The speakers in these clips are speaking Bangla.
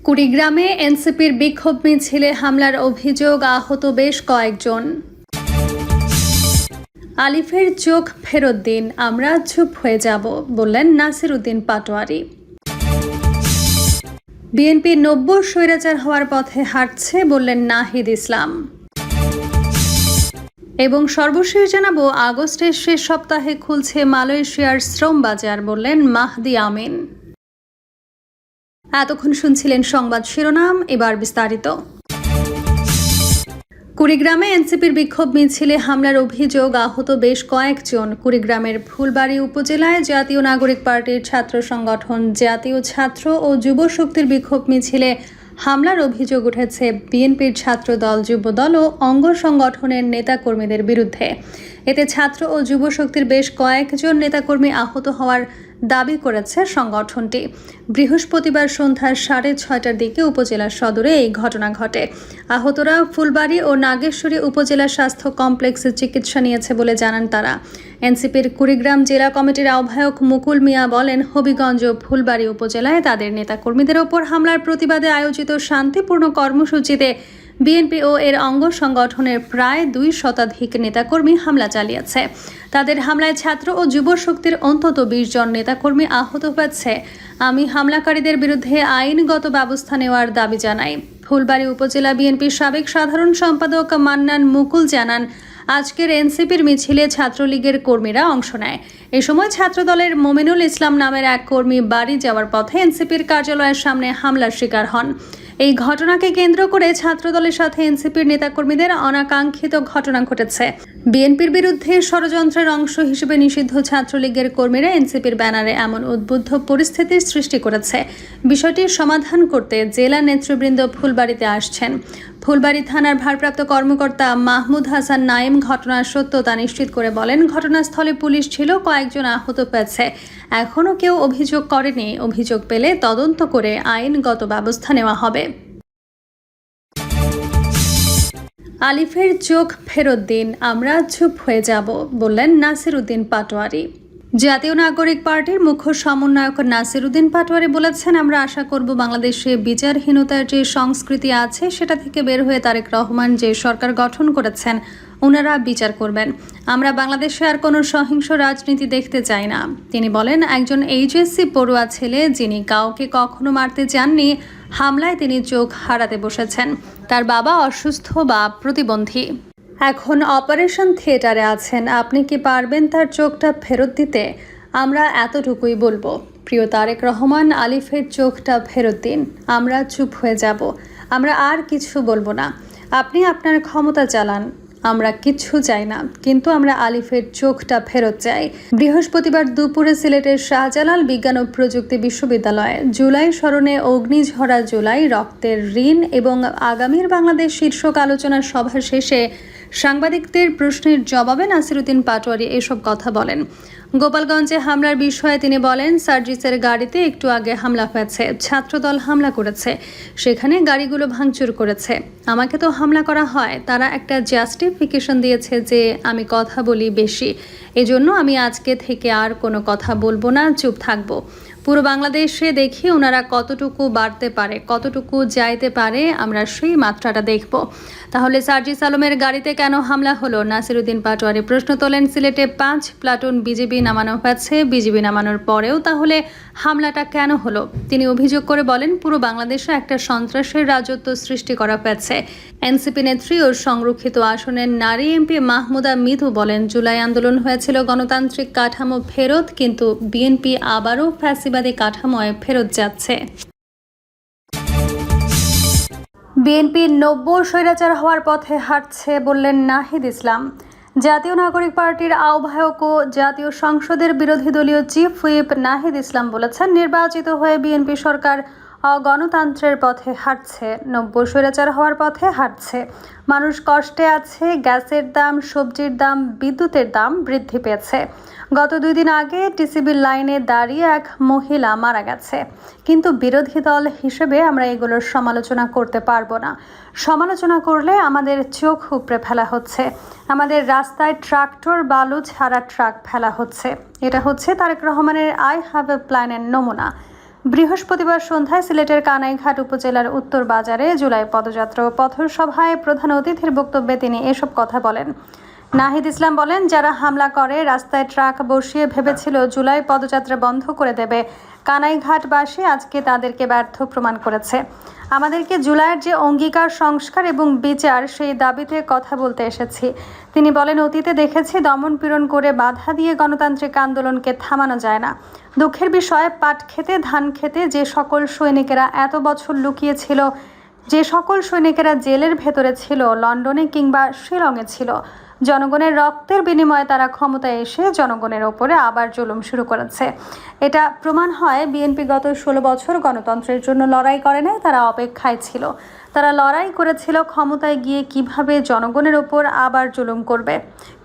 কুড়িগ্রামে এনসিপির বিক্ষোভ মিছিলে হামলার অভিযোগ, আহত বেশ কয়েকজন। আলিফের চোখ ফেরত দিন, আমরা চুপ হয়ে যাব, বললেন নাসির উদ্দিন পাটোয়ারি। বিএনপি 90 স্বৈরাচার হওয়ার পথে হাঁটছে, বললেন নাহিদ ইসলাম। এবং সর্বশেষ জানাবো, আগস্টের শেষ সপ্তাহে খুলছে মালয়েশিয়ার শ্রম বাজার, বললেন মাহদি আমিন। এতক্ষণ শুনছিলেন সংবাদ শিরোনাম, এবার বিস্তারিত। কুড়িগ্রামে এনসিপির বিক্ষোভ মিছিলে হামলার অভিযোগ, আহত বেশ কয়েকজন। কুড়িগ্রামের ফুলবাড়ী উপজেলায় জাতীয় নাগরিক পার্টির ছাত্র সংগঠন জাতীয় ছাত্র ও যুব শক্তির বিক্ষোভ মিছিলে হামলার অভিযোগ উঠেছে বিএনপির ছাত্রদল, যুবদল ও অঙ্গ সংগঠনের নেতাকর্মীদের বিরুদ্ধে। এতে ছাত্র ও যুব শক্তির বেশ কয়েকজন নেতাকর্মী আহত হওয়ার দাবি করেছে সংগঠনটি। বৃহস্পতিবার সন্ধ্যা 6:30টার দিকে উপজেলা সদরে এই ঘটনা ঘটে। আহতরা ফুলবাড়ী ও নাগেশ্বরী উপজেলা স্বাস্থ্য কমপ্লেক্সে চিকিৎসা নিয়েছে বলে জানান তারা। এনসিপির কুড়িগ্রাম জেলা কমিটির আহ্বায়ক মুকুল মিয়া বলেন, হবিগঞ্জ ও ফুলবাড়ী উপজেলায় তাদের নেতাকর্মীদের ওপর হামলার প্রতিবাদে আয়োজিত শান্তিপূর্ণ কর্মসূচিতে বিএনপি ও এর অঙ্গ সংগঠনের প্রায় 2 শতাধিক নেতাকর্মী হামলা চালিয়েছে। তাদের হামলায় ছাত্র ও যুব শক্তির অন্তত 20 জন নেতাকর্মী আহত হয়েছে। আমি হামলাকারীদের বিরুদ্ধে আইনগত ব্যবস্থা নেওয়ার দাবি জানাই। ফুলবাড়ী উপজেলা বিএনপির সাবেক সাধারণ সম্পাদক মান্নান মুকুল জানান, আজকের এনসিপির মিছিলে ছাত্রলীগের কর্মীরা অংশ নেয়। এ সময় ছাত্রদলের মোমিনুল ইসলাম নামের এক কর্মী বাড়ি যাওয়ার পথে এনসিপির কার্যালয়ের সামনে হামলার শিকার হন। এই ঘটনাকে কেন্দ্র করে ছাত্রদলের সাথে এনসিপির নেতাকর্মীদের অনাকাঙ্ক্ষিত ঘটনা ঘটেছে। বিএনপির বিরুদ্ধে ষড়যন্ত্রের অংশ হিসেবে নিষিদ্ধ ছাত্রলীগের কর্মীরা এনসিপির ব্যানারে এমন উদ্বুদ্ধ পরিস্থিতির সৃষ্টি করেছে। বিষয়টির সমাধান করতে জেলা নেতৃবৃন্দ ফুলবাড়ীতে আসছেন। ফুলবাড়ী থানার ভারপ্রাপ্ত কর্মকর্তা মাহমুদ হাসান নাইম ঘটনার সত্যতা নিশ্চিত করে বলেন, ঘটনাস্থলে পুলিশ ছিল, কয়েকজন আহত হয়েছে। এখনও কেউ অভিযোগ করেনি। অভিযোগ পেলে তদন্ত করে আইনগত ব্যবস্থা নেওয়া হবে। আলিফের চোখ ফেরত দিন, আমরা চুপ হয়ে যাব, বললেন নাসির উদ্দিন পাটোয়ারি। জাতীয় নাগরিক পার্টির মুখ্য সমন্বয়ক নাসির উদ্দিন পাটোয়ারি বলেছেন, আমরা আশা করব বাংলাদেশে বিচারহীনতার যে সংস্কৃতি আছে সেটা থেকে বের হয়ে তারেক রহমান যে সরকার গঠন করেছেন ওনারা বিচার করবেন। আমরা বাংলাদেশে আর কোনো সহিংস রাজনীতি দেখতে চাই না। তিনি বলেন, একজন এইচএসসি পড়ুয়া ছেলে যিনি কাউকে কখনো মারতে চাননি, হামলায় তিনি চোখ হারাতে বসেছেন। তার বাবা অসুস্থ বা প্রতিবন্ধী, এখন অপারেশন থিয়েটারে আছেন। আপনি কি পারবেন তার চোখটা ফেরত দিতে? আমরা এতটুকুই বলবো, প্রিয় তারেক রহমান, আলিফের চোখটা ফেরত দিন, আমরা চুপ হয়ে যাব। আমরা আর কিছু বলবো না। আপনি আপনার ক্ষমতা চালান, আমরা কিচ্ছু চাই না, কিন্তু আমরা আলিফের চোখটা ফেরত চাই। বৃহস্পতিবার দুপুরে সিলেটের শাহজালাল বিজ্ঞান ও প্রযুক্তি বিশ্ববিদ্যালয়ে জুলাই স্মরণে অগ্নিঝরা জুলাই, রক্তের ঋণ এবং আগামীর বাংলাদেশ শীর্ষক আলোচনা সভা শেষে সাংবাদিকদের প্রশ্নের জবাবে নাসির উদ্দিন পাটোয়ারি এসব কথা বলেন। গোপালগঞ্জে হামলার বিষয়ে তিনি বলেন, সার্জিসের গাড়িতে একটু আগে হামলা হয়েছে, ছাত্রদল হামলা করেছে, সেখানে গাড়িগুলো ভাঙচুর করেছে। আমাকে তো হামলা করা হয়, তারা একটা জাস্টিফিকেশন দিয়েছে যে আমি কথা বলি বেশি, এজন্য আমি আজকে থেকে আর কোনো কথা বলবো না, চুপ থাকবো। পুরো বাংলাদেশে দেখি ওনারা কতটুকু বাড়তে পারে, কতটুকু যাইতে পারে, আমরা সেই মাত্রাটা দেখব। তাহলে সার্জিস আলমের গাড়িতে কেন হামলা হলো? নাসির উদ্দিন পাটোয়ারি প্রশ্ন তোলেন। সিলেটে 5 প্লাটুন বিজিবি নামানো হয়েছে, বিজিবি নামানোর পরেও তাহলে হামলাটা কেন হলো? তিনি অভিযোগ করে বলেন, পুরো বাংলাদেশে একটা সন্ত্রাসের রাজত্ব সৃষ্টি করা হয়েছে। এনসিপি নেত্রী ও সংরক্ষিত আসনের নারী এমপি মাহমুদা মিধু বলেন, জুলাই আন্দোলন হয়েছিল গণতান্ত্রিক কাঠামো ফেরত, কিন্তু বিএনপি আবারও ফ্যাসিবাদী কাঠামোয় ফেরত যাচ্ছে। বিএনপি 90 স্বৈরাচার হওয়ার পথে হাঁটছে, বললেন নাহিদ ইসলাম। জাতীয় নাগরিক পার্টির আহ্বায়ক ও জাতীয় সংসদের বিরোধী দলীয় চিফ হুইপ নাহিদ ইসলাম বলেছেন, নির্বাচিত হয়ে বিএনপি সরকার গণতন্ত্রের পথে হাঁটছে, 90 স্বৈরাচার হওয়ার পথে হাঁটছে। মানুষ কষ্টে আছে, গ্যাসের দাম, সবজির দাম, বিদ্যুতের দাম বৃদ্ধি পেয়েছে। গত 2 দিন আগে টিসিবির লাইনে দাঁড়িয়ে এক মহিলা মারা গেছে। কিন্তু বিরোধী দল হিসেবে আমরা এগুলোর সমালোচনা করতে পারবো না। সমালোচনা করলে আমাদের চোখ উপড়ে ফেলা হচ্ছে। আমাদের রাস্তায় ট্রাক্টর, বালু ছাড়া ট্রাক ফেলা হচ্ছে। এটা হচ্ছে তারেক রহমানের আই হ্যাভ এ প্ল্যানের নমুনা। বৃহস্পতিবার সন্ধ্যায় সিলেটের কানাইঘাট উপজেলার উত্তর বাজারে জুলাই পদযাত্রা ও পথসভায় প্রধান অতিথির বক্তব্যে তিনি এসব কথা বলেন। নাহিদ ইসলাম বলেন, যারা হামলা করে রাস্তায় ট্রাক বসিয়ে ভেবেছিল জুলাই পদযাত্রা বন্ধ করে দেবে, কানাইঘাটবাসী আজকে তাদেরকে ব্যর্থ প্রমাণ করেছে। আমাদেরকে জুলাইয়ের যে অঙ্গীকার, সংস্কার এবং বিচার, সেই দাবিতে কথা বলতে এসেছি। তিনি বলেন, অতীতে দেখেছি দমন পীড়ন করে বাধা দিয়ে গণতান্ত্রিক আন্দোলনকে থামানো যায় না। দুঃখের বিষয়, পাট খেতে ধান খেতে যে সকল সৈনিকেরা এত বছর লুকিয়েছিল, যে সকল সৈনিকেরা জেলের ভেতরে ছিল, লন্ডনে কিংবা শিলংয়ে ছিল, জনগণের রক্তের বিনিময়ে তারা ক্ষমতায় এসে জনগণের ওপরে আবার জুলুম শুরু করেছে। এটা প্রমাণ হয় বিএনপি গত 16 বছর গণতন্ত্রের জন্য লড়াই করে নাই, তারা অপেক্ষায় ছিল। তারা লড়াই করেছিল ক্ষমতায় গিয়ে কিভাবে জনগণের ওপর আবার জুলুম করবে,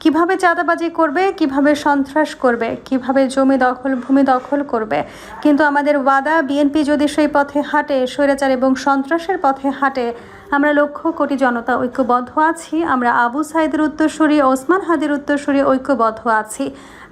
কিভাবে চাঁদাবাজি করবে, কিভাবে সন্ত্রাস করবে, কিভাবে জমি দখল, ভূমি দখল করবে। কিন্তু আমাদের ওয়াদা, বিএনপি যদি সেই পথে হাঁটে, স্বৈরাচার এবং সন্ত্রাসের পথে হাঁটে, আমরা লক্ষ কোটি জনতা ঐক্যবদ্ধ আছি। আমরা আবু সাইদের উত্তরসূরি, ওসমান হাদির উত্তরসূরি ঐক্যবদ্ধ আছি।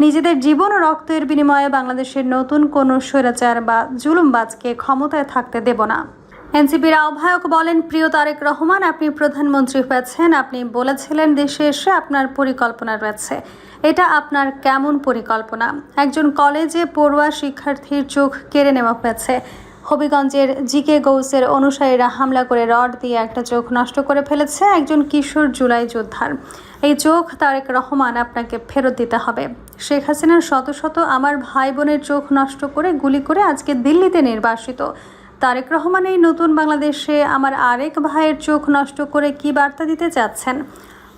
নিজেদের জীবন ও রক্তের বিনিময়ে বাংলাদেশের নতুন কোনো স্বৈরাচার বা জুলুমবাজকে ক্ষমতায় থাকতে দেব না। এনসিপির আহ্বায়ক বলেন, প্রিয় তারেক রহমান, আপনি প্রধানমন্ত্রী হয়েছেন, আপনি বলেছিলেন দেশে এসে আপনার পরিকল্পনা রয়েছে। এটা আপনার কেমন পরিকল্পনা? একজন কলেজে পড়ুয়া শিক্ষার্থীর চোখ কেড়ে নেওয়া হয়েছে। হবিগঞ্জের জিকে গৌসের অনুসারীরা হামলা করে রড দিয়ে একটা চোখ নষ্ট করে ফেলেছে একজন কিশোর জুলাই যোদ্ধার। এই চোখ তারেক রহমান আপনাকে ফেরত দিতে হবে। শেখ হাসিনার শত শত আমার ভাই বোনের চোখ নষ্ট করে গুলি করে আজকে দিল্লিতে নির্বাসিত তারেক রহমান এই নতুন বাংলাদেশে আমার আরেক ভাইয়ের চোখ নষ্ট করে কি বার্তা দিতে চাচ্ছেন?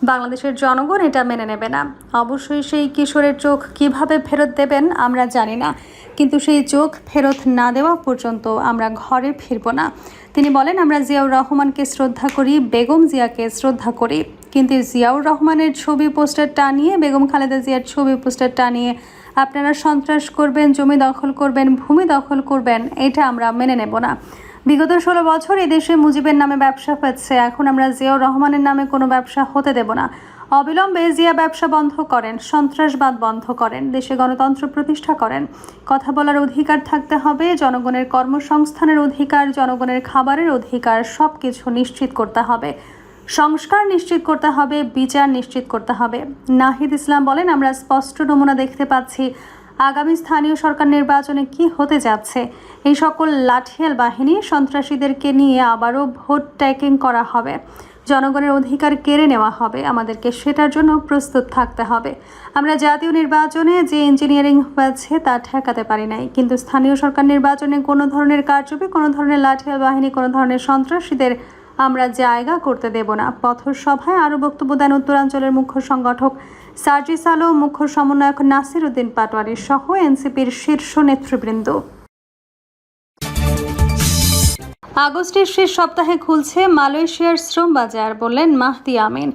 বাংলাদেশের জনগণ এটা মেনে নেবে না। অবশ্যই সেই কিশোরের চোখ কিভাবে ফেরত দেবেন আমরা জানি না, কিন্তু সেই চোখ ফেরত না দেওয়া পর্যন্ত আমরা ঘরে ফিরব না। তিনি বলেন, আমরা জিয়াউর রহমানকে শ্রদ্ধা করি, বেগম জিয়াকে শ্রদ্ধা করি, কিন্তু জিয়াউর রহমানের ছবি পোস্টার টানিয়ে, বেগম খালেদা জিয়ার ছবি পোস্টার টানিয়ে আপনারা সন্ত্রাস করবেন, জমি দখল করবেন, ভূমি দখল করবেন, এটা আমরা মেনে নেব না। বিগত 16 বছর এদেশে মুজিবের নামে ব্যবসা হয়েছে, এখন আমরা জিয়াউর রহমানের নামে কোনো ব্যবসা হতে দেব না। অবিলম্বে জিয়া ব্যবসা বন্ধ করেন, সন্ত্রাসবাদ বন্ধ করেন, দেশে গণতন্ত্র প্রতিষ্ঠা করেন। কথা বলার অধিকার থাকতে হবে, জনগণের কর্মসংস্থানের অধিকার, জনগণের খাবারের অধিকার, সব কিছু নিশ্চিত করতে হবে। সংস্কার নিশ্চিত করতে হবে, বিচার নিশ্চিত করতে হবে। নাহিদ ইসলাম বলেন, আমরা স্পষ্ট নমুনা দেখতে পাচ্ছি আগামী স্থানীয় সরকার নির্বাচনে কি হতে যাচ্ছে। এই সকল লাঠিয়াল বাহিনী সন্ত্রাসীদেরকে নিয়ে আবারও ভোট ট্যাকিং করা হবে, জনগণের অধিকার কেড়ে নেওয়া হবে। আমাদেরকে সেটার জন্য প্রস্তুত থাকতে হবে। আমরা জাতীয় নির্বাচনে যে ইঞ্জিনিয়ারিং হয়েছে তা ঠেকাতে পারি নাই, কিন্তু স্থানীয় সরকার নির্বাচনে কোনো ধরনের কারচুপি, কোনো ধরনের লাঠিয়াল বাহিনী, কোনো ধরনের সন্ত্রাসীদের আমরা জায়গা করতে দেব না। পথসভায় আরও বক্তব্য দেন উত্তরাঞ্চলের মুখ্য সংগঠক সার্জিস আলম, মুখ্য সমন্বয়ক নাসির উদ্দিন পাটোয়ারি সহ এনসিপির শীর্ষ নেতৃবৃন্দ। আগস্টের শেষ সপ্তাহে খুলছে মালয়েশিয়ার শ্রম বাজার, বললেন মাহদি আমিন।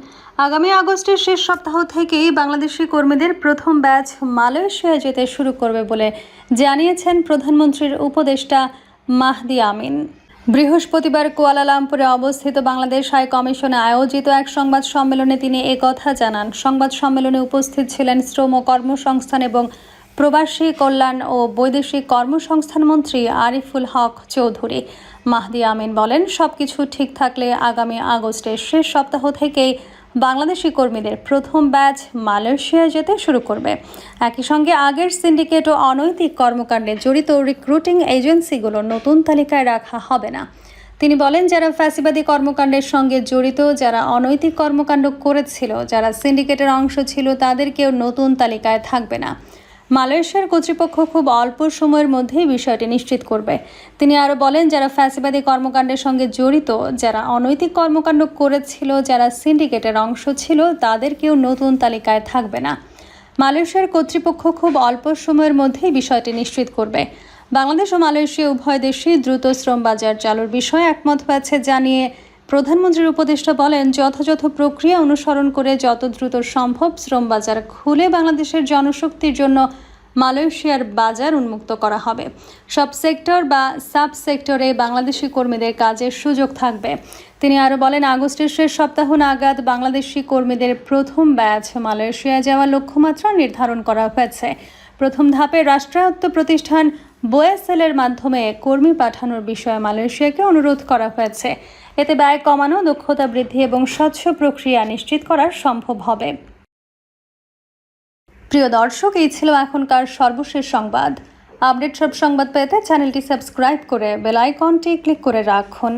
আগামী আগস্টের শেষ সপ্তাহ থেকেই বাংলাদেশি কর্মীদের প্রথম ব্যাচ মালয়েশিয়ায় যেতে শুরু করবে বলে জানিয়েছেন প্রধানমন্ত্রীর উপদেষ্টা মাহদি আমিন। বৃহস্পতিবার কুয়ালালামপুরে অবস্থিত বাংলাদেশ হাই কমিশনে আয়োজিত এক সংবাদ সম্মেলনে তিনি একথা জানান। সংবাদ সম্মেলনে উপস্থিত ছিলেন শ্রম ও কর্মসংস্থান এবং প্রবাসী কল্যাণ ও বৈদেশিক কর্মসংস্থান মন্ত্রী আরিফুল হক চৌধুরী। মাহদি আমিন বলেন, সবকিছু ঠিক থাকলে আগামী আগস্টের শেষ সপ্তাহ থেকেই বাংলাদেশি কর্মীদের প্রথম ব্যাচ মালয়েশিয়ায় যেতে শুরু করবে। একই সঙ্গে আগের সিন্ডিকেট ও অনৈতিক কর্মকাণ্ডে জড়িত রিক্রুটিং এজেন্সিগুলো নতুন তালিকায় রাখা হবে না। তিনি বলেন, যারা ফ্যাসিবাদী কর্মকাণ্ডের সঙ্গে জড়িত, যারা অনৈতিক কর্মকাণ্ড করেছিল, যারা সিন্ডিকেটের অংশ ছিল, তাদেরকেও নতুন তালিকায় থাকবে না। মালয়েশিয়ার কর্তৃপক্ষ খুব অল্প সময়ের মধ্যেই বিষয়টি নিশ্চিত করবে। তিনি আরও বলেন, যারা ফ্যাসিবাদী কর্মকাণ্ডের সঙ্গে জড়িত, যারা অনৈতিক কর্মকাণ্ড করেছিল, যারা সিন্ডিকেটের অংশ ছিল, তাদেরকেও নতুন তালিকায় থাকবে না। মালয়েশিয়ার কর্তৃপক্ষ খুব অল্প সময়ের মধ্যেই বিষয়টি নিশ্চিত করবে। বাংলাদেশ ও মালয়েশিয়া উভয় দেশই দ্রুত শ্রম বাজার চালুর বিষয়ে একমত হয়েছে জানিয়ে প্রধানমন্ত্রীর উপদেষ্টা বলেন, যথাযথ প্রক্রিয়া অনুসরণ করে যত দ্রুত সম্ভব শ্রম বাজার খুলে বাংলাদেশের জনশক্তির জন্য মালয়েশিয়ার বাজার উন্মুক্ত করা হবে। সব সেক্টর বা সাব সেক্টরে বাংলাদেশি কর্মীদের কাজের সুযোগ থাকবে। তিনি আরও বলেন, আগস্টের শেষ সপ্তাহ নাগাদ বাংলাদেশি কর্মীদের প্রথম ব্যাচ মালয়েশিয়া যাওয়ার লক্ষ্যমাত্রা নির্ধারণ করা হয়েছে। প্রথম ধাপে রাষ্ট্রায়ত্ত প্রতিষ্ঠান বোয়েসেলের মাধ্যমে কর্মী পাঠানোর বিষয়ে মালয়েশিয়াকে অনুরোধ করা হয়েছে। এতে ব্যয় কমানো, দক্ষতা বৃদ্ধি এবং স্বচ্ছ প্রক্রিয়া নিশ্চিত করা সম্ভব হবে। প্রিয় দর্শক, এই ছিল এখনকার সর্বশেষ সংবাদ। আপডেট সব সংবাদ পেতে চ্যানেলটি সাবস্ক্রাইব করে বেল আইকনটি ক্লিক করে রাখুন।